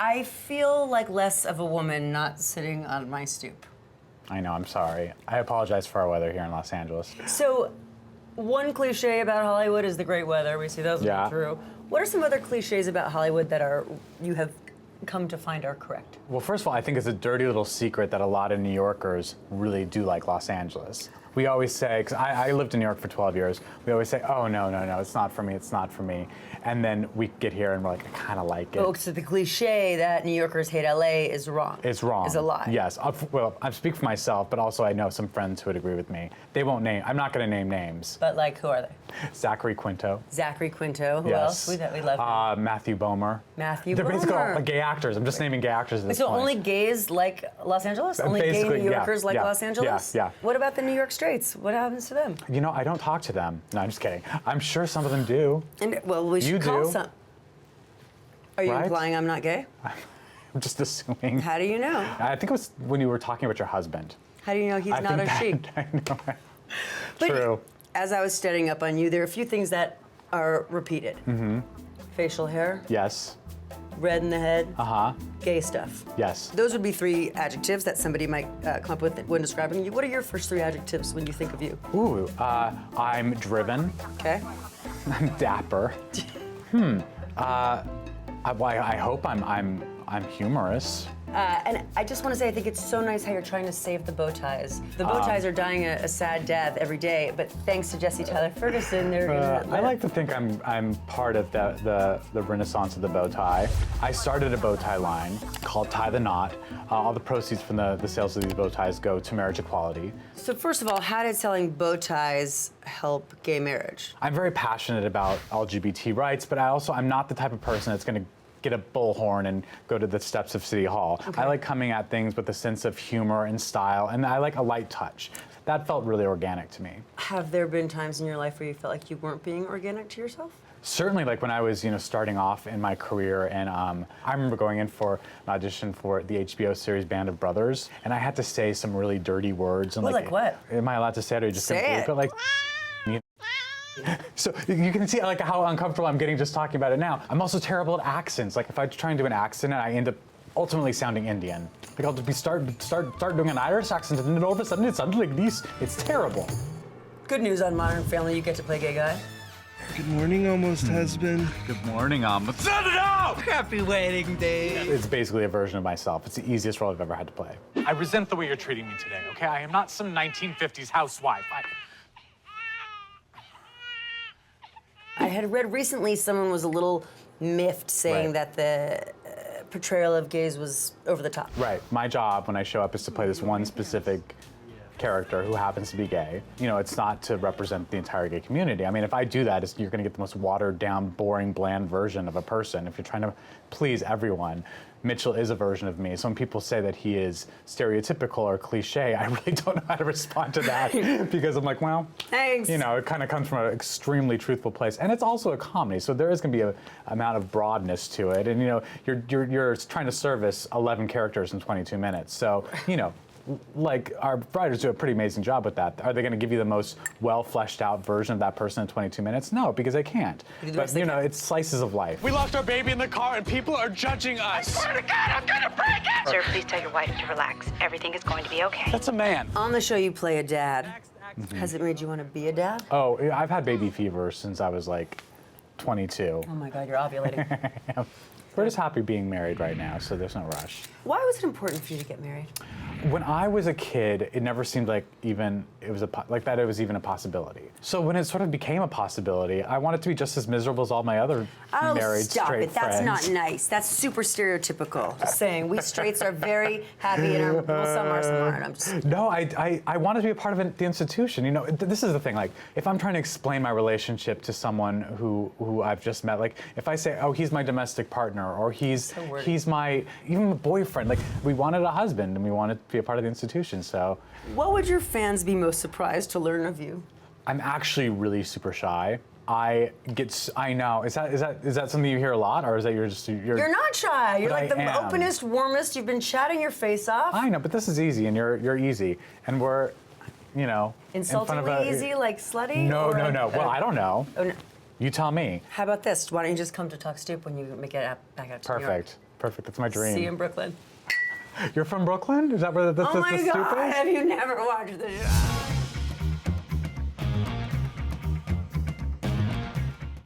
I feel like less of a woman not sitting on my stoop. I know, I'm sorry. I apologize for our weather here in Los Angeles. So, one cliche about Hollywood is the great weather. We see those come through. What are some other cliches about Hollywood that you have come to find are correct? Well, first of all, I think it's a dirty little secret that a lot of New Yorkers really do like Los Angeles. We always say, because I lived in New York for 12 years, we always say, oh, no, it's not for me, it's not for me. And then we get here and we're like, I kind of like it. Oh, so the cliche that New Yorkers hate LA is wrong. It's wrong. Is a lie. Yes. Well, I speak for myself, but also I know some friends who would agree with me. They won't name, I'm not going to name names. But like, who are they? Zachary Quinto. Zachary Quinto. Who Yes. else? We love him. Matthew Bomer. Matthew They're Bomer. basically all like gay actors. I'm just naming gay actors at this So point. only gays like Los Angeles? Only gay Basically, New Yorkers like yeah, Los Angeles? Yeah. What about the New York straights? What happens to them? You know, I don't talk to them. No, I'm just kidding. I'm sure some of them do. And well, we should You call do. some. Are you Right? implying I'm not gay? I'm just assuming. How do you know? I think it was when you were talking about your husband. How do you know he's not a she? I know. But True. as I was studying up on you, there are a few things that are repeated. Mm-hmm. Facial hair, Yes. red in the head, Uh-huh. gay stuff. Yes. Those would be 3 adjectives that somebody might come up with when describing you. What are your first 3 adjectives when you think of you? Ooh, I'm driven. Okay. I'm dapper. I hope I'm humorous. And I just want to say, I think it's so nice how you're trying to save the bow ties. The bow ties are dying a sad death every day, but thanks to Jesse Tyler Ferguson, they're gonna I like to think I'm part of the renaissance of the bow tie. I started a bow tie line called Tie the Knot. All the proceeds from the sales of these bow ties go to marriage equality. So first of all, how did selling bow ties help gay marriage? I'm very passionate about LGBT rights, but I'm not the type of person that's going to get a bullhorn and go to the steps of City Hall. Okay. I like coming at things with a sense of humor and style, and I like a light touch. That felt really organic to me. Have there been times in your life where you felt like you weren't being organic to yourself? Certainly, like when I was, starting off in my career, and I remember going in for an audition for the HBO series Band of Brothers, and I had to say some really dirty words. And Well, like what? Am I allowed to say it, or are you just Say gonna it. bleep it? Like. So you can see like how uncomfortable I'm getting just talking about it now. I'm also terrible at accents. Like if I try and do an accent, I end up ultimately sounding Indian. Like I'll just start doing an Irish accent, and then all of a sudden it sounds like this. It's terrible. Good news on Modern Family, you get to play gay guy. Good morning, almost husband. Good morning, Set it out! Happy wedding day. It's basically a version of myself. It's the easiest role I've ever had to play. I resent the way you're treating me today, okay? I am not some 1950s housewife. I had read recently someone was a little miffed saying Right. that the portrayal of gays was over the top. Right. My job when I show up is to play this one specific character who happens to be gay. It's not to represent the entire gay community. I mean, if I do that, you're going to get the most watered down, boring, bland version of a person. If you're trying to please everyone, Mitchell is a version of me. So when people say that he is stereotypical or cliche, I really don't know how to respond to that because I'm like, well, Thanks. it kind of comes from an extremely truthful place, and it's also a comedy, so there is going to be an amount of broadness to it. And you're trying to service 11 characters in 22 minutes, so like our writers do a pretty amazing job with that. Are they going to give you the most well fleshed out version of that person in 22 minutes? No, because they can't. But it's slices of life. We locked our baby in the car and people are judging us. I swear to God, I'm gonna break it! Sir, please tell your wife to relax. Everything is going to be okay. That's a man. On the show, you play a dad. Has it made you want to be a dad? Oh, I've had baby fever since I was like 22. Oh my God, you're ovulating. We're just happy being married right now, so there's no rush. Why was it important for you to get married? When I was a kid, it never seemed like it was even a possibility. So when it sort of became a possibility, I wanted to be just as miserable as all my other married stop straight it. That's friends. not nice. That's super stereotypical. Just saying, we straights are very happy in our, well, some are, some aren't. I'm just. No, I wanted to be a part of the institution. This is the thing. Like, if I'm trying to explain my relationship to someone who I've just met, like, if I say, oh, he's my domestic partner, or he's my even my boyfriend. Like, we wanted a husband, and we wanted to be a part of the institution. So, What would your fans be most surprised to learn of you? I'm actually really super shy. I know. Is that something you hear a lot, or is that you're not shy. You're like I the am. openest, warmest. You've been chatting your face off. I know, but this is easy, and you're easy, and we're, in front of Insultingly easy, like slutty? No. or Well, I don't know. Oh, no. You tell me. How about this? Why don't you just come to Talk Stoop when you make it back out to New York? Perfect. That's my dream. See you in Brooklyn. You're from Brooklyn? Is that where the Oh my Stoop God, is? have you never watched the show?